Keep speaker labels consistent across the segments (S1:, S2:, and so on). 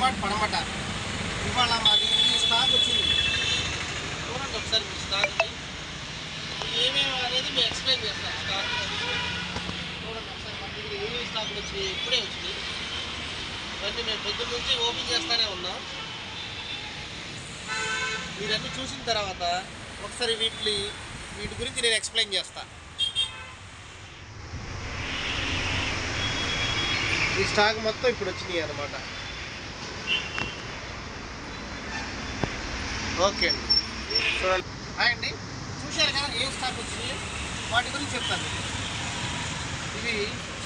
S1: Mart పడమట. ఇవాళ మాది ఈ స్టాక్ వచ్చింది. చూడండి ఒకసారి మీ స్టాక్ని ఏమేమి అనేది మేము ఎక్స్ప్లెయిన్ చేస్తాం. స్టాక్ చూడండి ఒకసారి మన దగ్గర ఏమేమి స్టాకులు వచ్చినాయి, ఇప్పుడే వచ్చింది. ఇవన్నీ మేము పొద్దున్న నుంచి ఓపెన్ చేస్తూనే ఉన్నాం. మీరన్నీ చూసిన తర్వాత ఒకసారి వీటి గురించి నేను ఎక్స్ప్లెయిన్ చేస్తాను. ఈ స్టాక్ మొత్తం ఇప్పుడు వచ్చినాయి అన్నమాట. ఓకే అండి, చూడండి. హాయ్ అండి, చూశారు కదా ఏం స్టాక్ వచ్చినాయి, వాటి గురించి చెప్తాను. ఇవి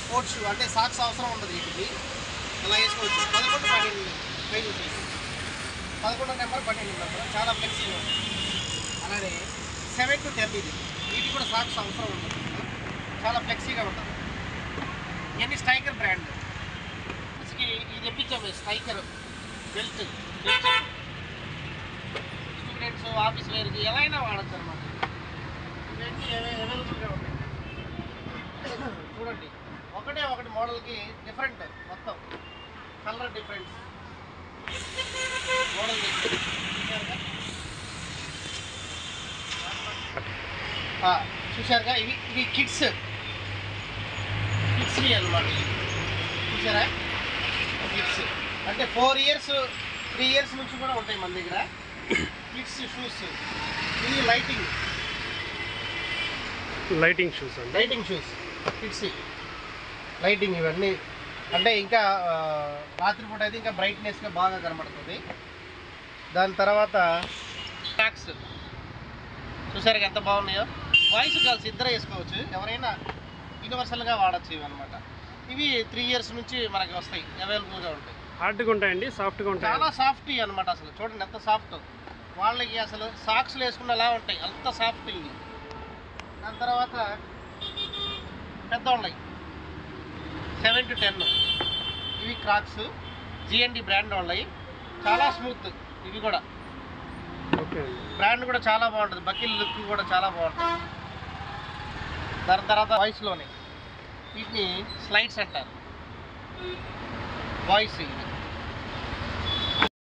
S1: స్పోర్ట్స్ షూ, అంటే సాక్స్ అవసరం ఉండదు. వీటికి అలా వేసుకోవచ్చు. 11, 12 ప్రైజ్ వచ్చేసి 11 నెంబర్ 12 నెంబర్ చాలా ఫ్లెక్సీగా ఉంటుంది. అలానే 7 to 10 ఇది. వీటికి కూడా సాక్స్ అవసరం ఉండదు, చాలా ఫ్లెక్సీగా ఉంటుంది. ఇవన్నీ స్ట్రైకర్ బ్రాండ్. ఇది తెప్పించాము, స్ట్రైకర్ బెల్ట్. స్టూడెంట్స్ ఆఫీస్ వేర్కి ఎలా అయినా వాడచ్చు అనమాట. ఇవన్నీ అవైలబుల్గా ఉంటాయి. చూడండి, ఒకటి మోడల్కి డిఫరెంట్, మొత్తం కలర్ డిఫరెన్స్, మోడల్ చూసారుగా. ఇవి కిడ్స్వి అనమాట. చూసారా, కిడ్స్ అంటే 4 years 3 years నుంచి కూడా ఉంటాయి మన దగ్గర కిడ్స్ షూస్. ఇది లైటింగ్ షూస్ కిడ్స్ లైటింగ్. ఇవన్నీ అంటే ఇంకా రాత్రిపూట అయితే ఇంకా బ్రైట్నెస్గా బాగా కనబడుతుంది. దాని తర్వాత ట్రాక్స్ చూసారు ఎంత బాగున్నాయో. బాయ్స్ గర్ల్స్ ఇద్దరు వేసుకోవచ్చు, ఎవరైనా యూనివర్సల్గా వాడచ్చు ఇవి అనమాట. ఇవి 3 years నుంచి మనకి వస్తాయి, అవైలబుల్గా ఉంటాయి.
S2: హార్డ్గా ఉంటాయండి, సాఫ్ట్గా ఉంటాయి.
S1: చాలా సాఫ్ట్ అనమాట. అసలు చూడండి ఎంత సాఫ్ట్. వాళ్ళకి అసలు సాక్స్లు వేసుకునేలా ఉంటాయి, అంత సాఫ్ట్ ఇవి. దాని తర్వాత పెద్దవాళ్ళకి 7 to 10 ఇవి క్రాక్స్, జిఎన్డి బ్రాండ్ వాళ్ళవి. చాలా స్మూత్ ఇవి కూడా.
S2: ఓకే,
S1: బ్రాండ్ కూడా చాలా బాగుంటుంది. బకిల్ లుక్ కూడా చాలా బాగుంటుంది. దాని తర్వాత బాయ్స్లోనే వీటిని స్లైడ్స్ అంటారు. బాయ్స్ ఇవి